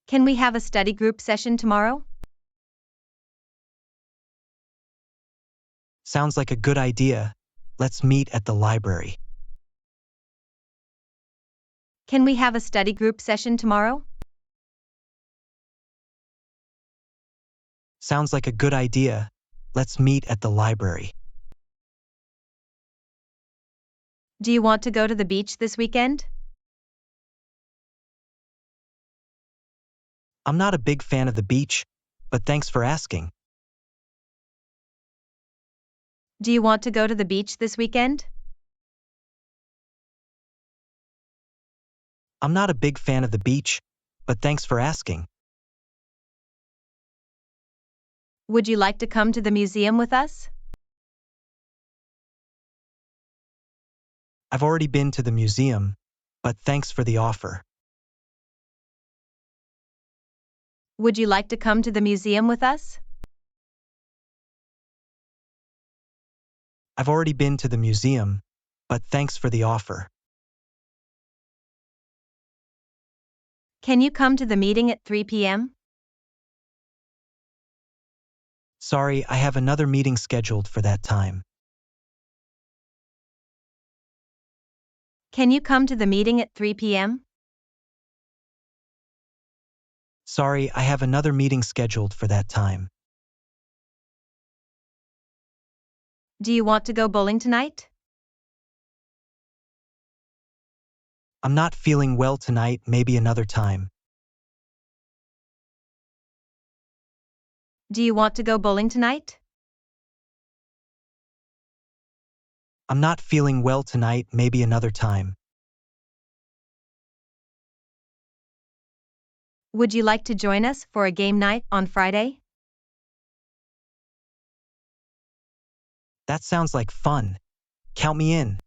Can we have a study group session tomorrow? Sounds like a good idea. Let's meet at the library. Can we have a study group session tomorrow? Sounds like a good idea. Let's meet at the library. Do you want to go to the beach this weekend? I'm not a big fan of the beach, but thanks for asking. Do you want to go to the beach this weekend? I'm not a big fan of the beach, but thanks for asking. Would you like to come to the museum with us? I've already been to the museum, but thanks for the offer. Would you like to come to the museum with us? I've already been to the museum, but thanks for the offer. Can you come to the meeting at 3 p.m.? Sorry, I have another meeting scheduled for that time. Can you come to the meeting at 3 p.m.? Sorry, I have another meeting scheduled for that time. Do you want to go bowling tonight? I'm not feeling well tonight, maybe another time. Do you want to go bowling tonight? I'm not feeling well tonight, maybe another time. Would you like to join us for a game night on Friday? That sounds like fun. Count me in.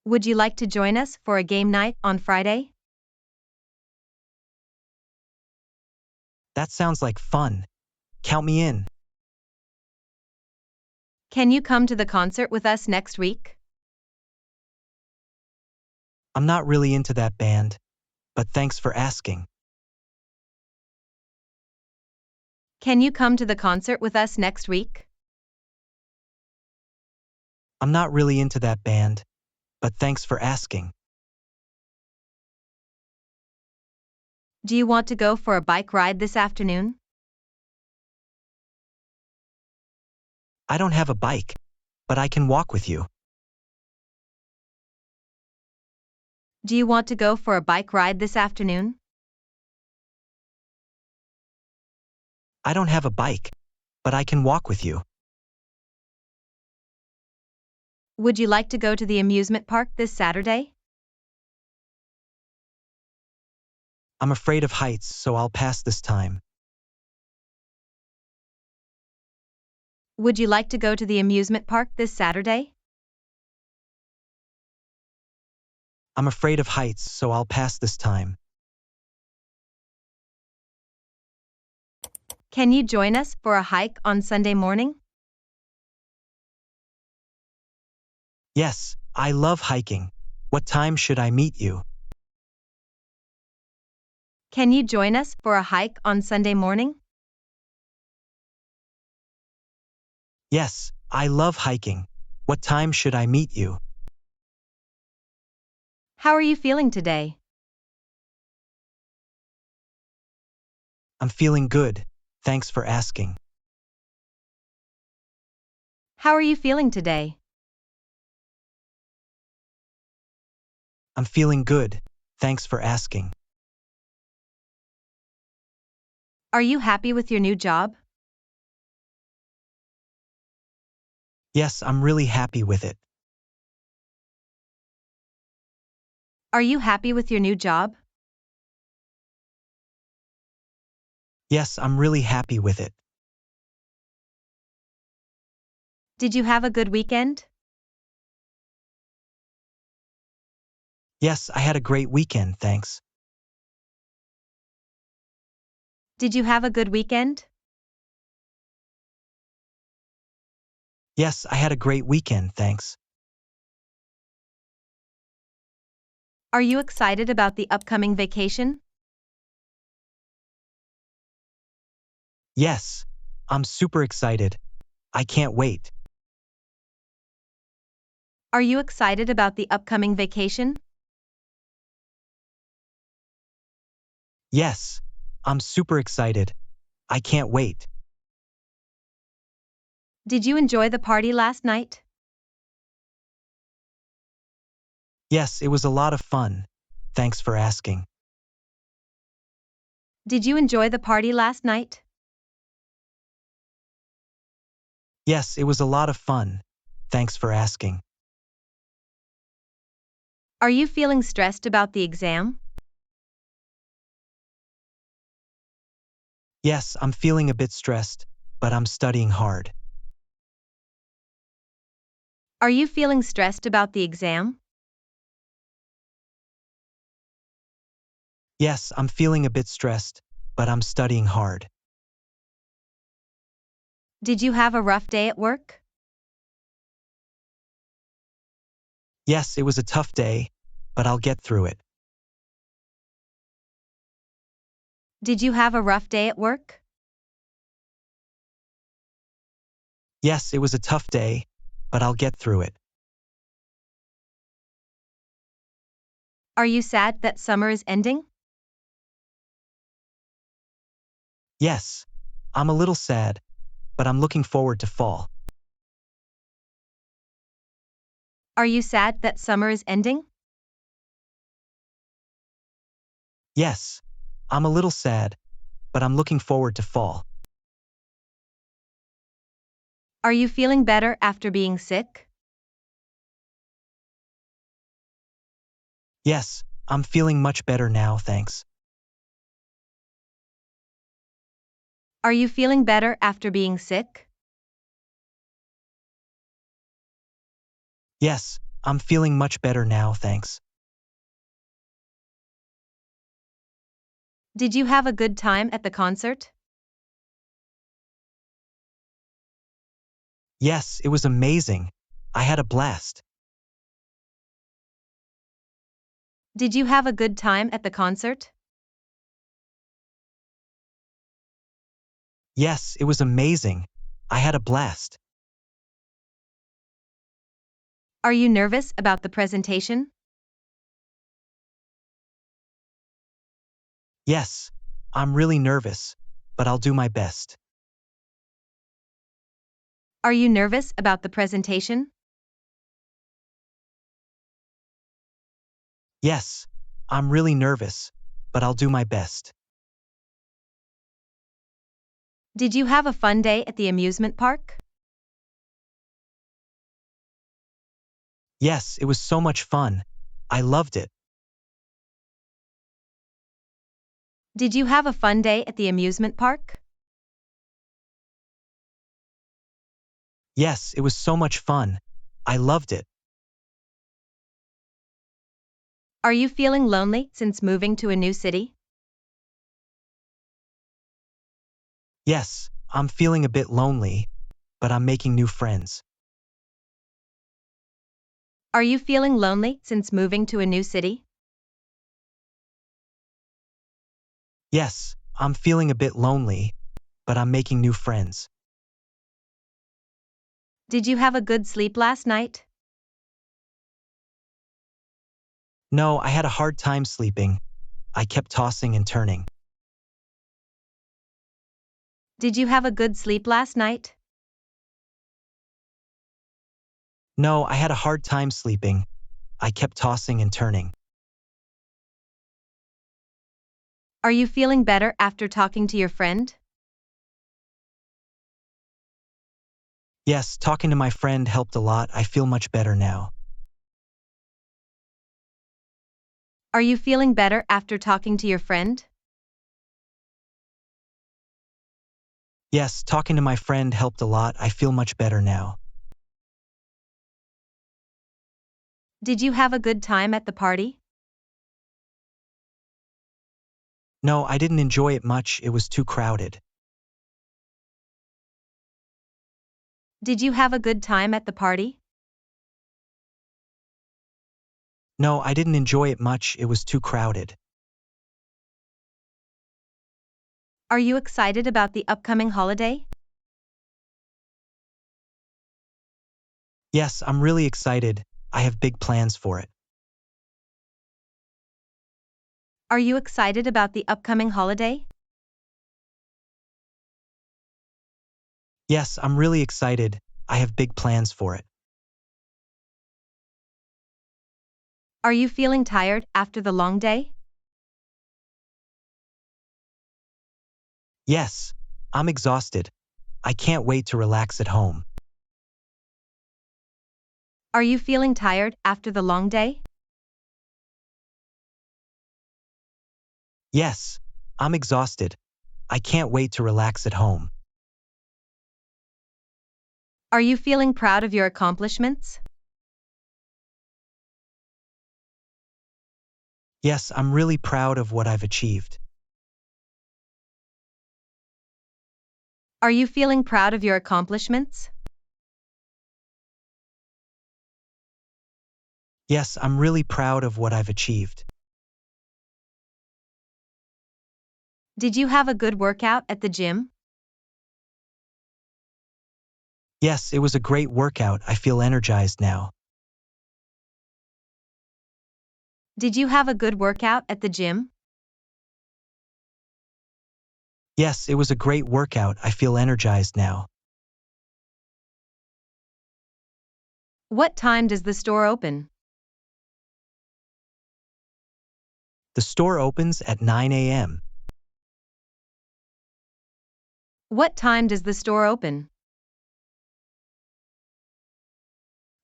Would you like to join us for a game night on Friday? That sounds like fun. Count me in. Can you come to the concert with us next week? I'm not really into that band, but thanks for asking. Can you come to the concert with us next week? I'm not really into that band, but thanks for asking. Do you want to go for a bike ride this afternoon? I don't have a bike, but I can walk with you. Do you want to go for a bike ride this afternoon? I don't have a bike, but I can walk with you. Would you like to go to the amusement park this Saturday? I'm afraid of heights, so I'll pass this time. Would you like to go to the amusement park this Saturday? I'm afraid of heights, so I'll pass this time. Can you join us for a hike on Sunday morning? Yes, I love hiking. What time should I meet you? Can you join us for a hike on Sunday morning? Yes, I love hiking. What time should I meet you? How are you feeling today? I'm feeling good. Thanks for asking. How are you feeling today? I'm feeling good. Thanks for asking. Are you happy with your new job? Yes, I'm really happy with it. Are you happy with your new job? Yes, I'm really happy with it. Did you have a good weekend? Yes, I had a great weekend, thanks. Did you have a good weekend? Yes, I had a great weekend, thanks. Are you excited about the upcoming vacation? Yes, I'm super excited. I can't wait. Are you excited about the upcoming vacation? Yes, I'm super excited. I can't wait. Did you enjoy the party last night? Yes, it was a lot of fun. Thanks for asking. Did you enjoy the party last night? Yes, it was a lot of fun. Thanks for asking. Are you feeling stressed about the exam? Yes, I'm feeling a bit stressed, but I'm studying hard. Are you feeling stressed about the exam? Yes, I'm feeling a bit stressed, but I'm studying hard. Did you have a rough day at work? Yes, it was a tough day, but I'll get through it. Did you have a rough day at work? Yes, it was a tough day, but I'll get through it. Are you sad that summer is ending? Yes, I'm a little sad, but I'm looking forward to fall. Are you sad that summer is ending? Yes, I'm a little sad, but I'm looking forward to fall. Are you feeling better after being sick? Yes, I'm feeling much better now, thanks. Are you feeling better after being sick? Yes, I'm feeling much better now, thanks. Did you have a good time at the concert? Yes, it was amazing. I had a blast. Did you have a good time at the concert? Yes, it was amazing. I had a blast. Are you nervous about the presentation? Yes, I'm really nervous, but I'll do my best. Are you nervous about the presentation? Yes, I'm really nervous, but I'll do my best. Did you have a fun day at the amusement park? Yes, it was so much fun. I loved it. Did you have a fun day at the amusement park? Yes, it was so much fun. I loved it. Are you feeling lonely since moving to a new city? Yes, I'm feeling a bit lonely, but I'm making new friends. Are you feeling lonely since moving to a new city? Yes, I'm feeling a bit lonely, but I'm making new friends. Did you have a good sleep last night? No, I had a hard time sleeping. I kept tossing and turning. Did you have a good sleep last night? No, I had a hard time sleeping. I kept tossing and turning. Are you feeling better after talking to your friend? Yes, talking to my friend helped a lot. I feel much better now. Are you feeling better after talking to your friend? Yes, talking to my friend helped a lot. I feel much better now. Did you have a good time at the party? No, I didn't enjoy it much. It was too crowded. Did you have a good time at the party? No, I didn't enjoy it much, it was too crowded. Are you excited about the upcoming holiday? Yes, I'm really excited, I have big plans for it. Are you excited about the upcoming holiday? Yes, I'm really excited, I have big plans for it. Are you feeling tired after the long day? Yes, I'm exhausted, I can't wait to relax at home. Are you feeling tired after the long day? Yes, I'm exhausted, I can't wait to relax at home. Are you feeling proud of your accomplishments? Yes, I'm really proud of what I've achieved. Are you feeling proud of your accomplishments? Yes, I'm really proud of what I've achieved. Did you have a good workout at the gym? Yes, it was a great workout, I feel energized now. Did you have a good workout at the gym? Yes, it was a great workout, I feel energized now. What time does the store open? The store opens at 9 a.m. What time does the store open?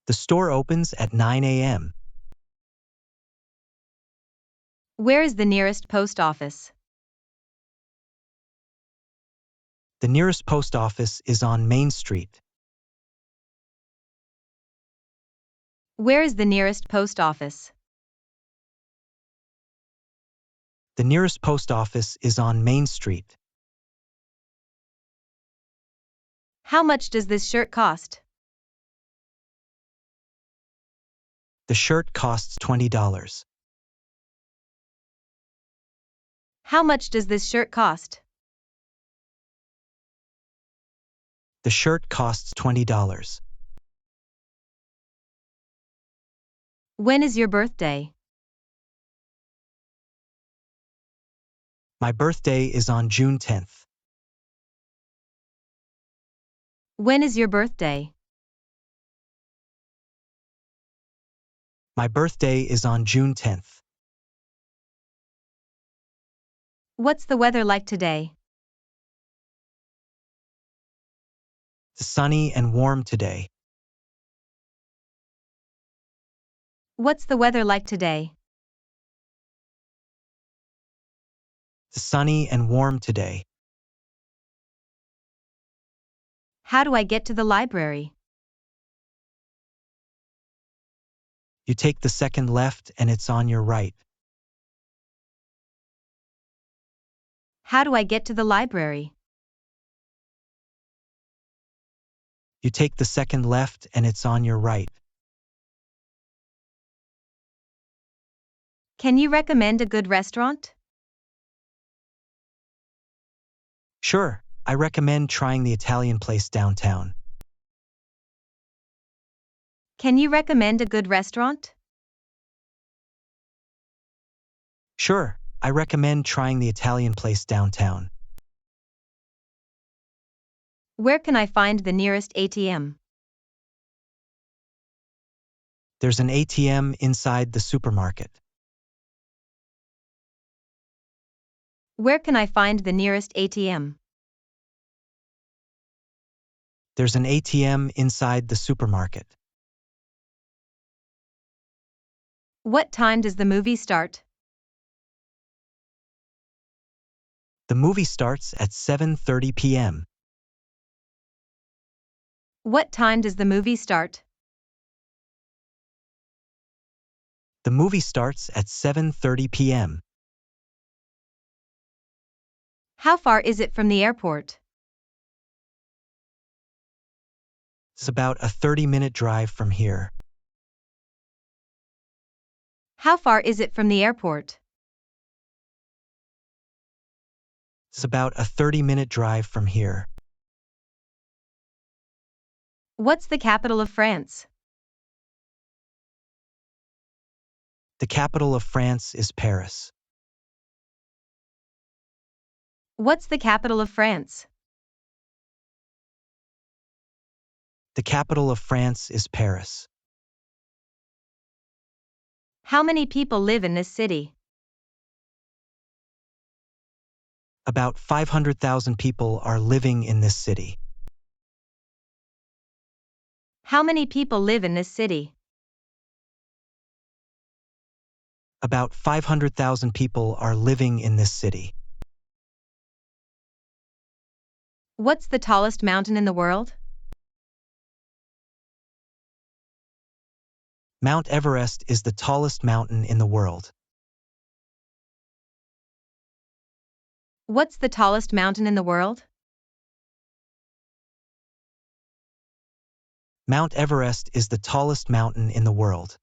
The store opens at 9 a.m. Where is the nearest post office? The nearest post office is on Main Street. Where is the nearest post office? The nearest post office is on Main Street. How much does this shirt cost? The shirt costs $20. How much does this shirt cost? The shirt costs $20. When is your birthday? My birthday is on June 10th. When is your birthday? My birthday is on June 10th. What's the weather like today? It's sunny and warm today. What's the weather like today? It's sunny and warm today. How do I get to the library? You take the second left and it's on your right. How do I get to the library? You take the second left and it's on your right. Can you recommend a good restaurant? Sure, I recommend trying the Italian place downtown. Can you recommend a good restaurant? Sure, I recommend trying the Italian place downtown. Where can I find the nearest ATM? There's an ATM inside the supermarket. Where can I find the nearest ATM? There's an ATM inside the supermarket. What time does the movie start? The movie starts at 7:30 p.m. What time does the movie start? The movie starts at 7:30 p.m. How far is it from the airport? It's about a 30-minute drive from here. How far is it from the airport? It's about a 30-minute drive from here. What's the capital of France? The capital of France is Paris. What's the capital of France? The capital of France is Paris. How many people live in this city? About 500,000 people are living in this city. How many people live in this city? About 500,000 people are living in this city. What's the tallest mountain in the world? Mount Everest is the tallest mountain in the world. What's the tallest mountain in the world? Mount Everest is the tallest mountain in the world.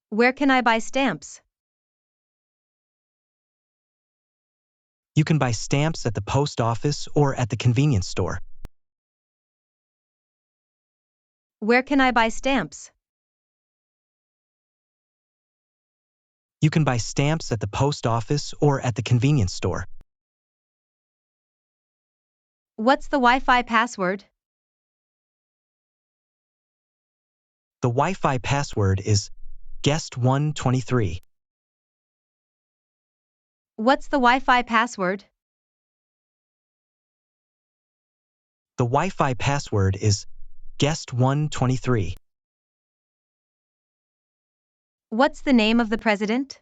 Where can I buy stamps? You can buy stamps at the post office or at the convenience store. Where can I buy stamps? You can buy stamps at the post office or at the convenience store. What's the Wi-Fi password? The Wi-Fi password is guest123. What's the Wi-Fi password? The Wi-Fi password is guest123. What's the name of the president?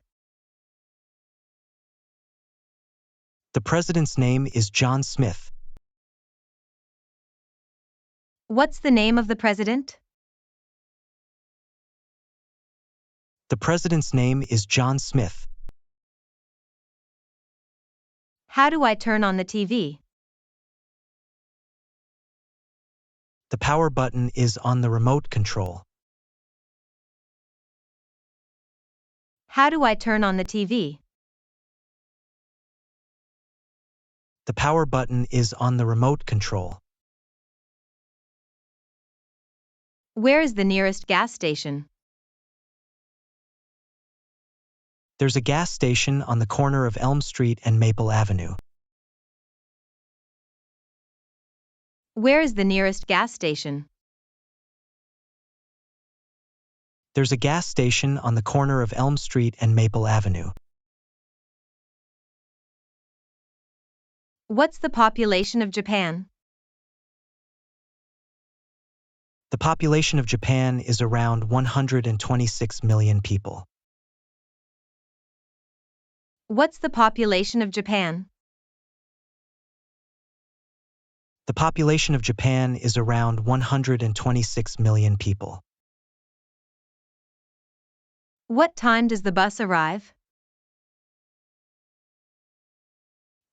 The president's name is John Smith. What's the name of the president? The president's name is John Smith. How do I turn on the TV? The power button is on the remote control. How do I turn on the TV? The power button is on the remote control. Where is the nearest gas station? There's a gas station on the corner of Elm Street and Maple Avenue. Where is the nearest gas station? There's a gas station on the corner of Elm Street and Maple Avenue. What's the population of Japan? The population of Japan is around 126 million people. What's the population of Japan? The population of Japan is around 126 million people. What time does the bus arrive?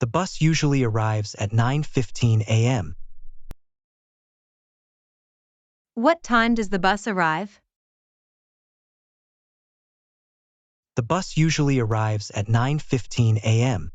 The bus usually arrives at 9:15 a.m. What time does the bus arrive? The bus usually arrives at 9:15 a.m.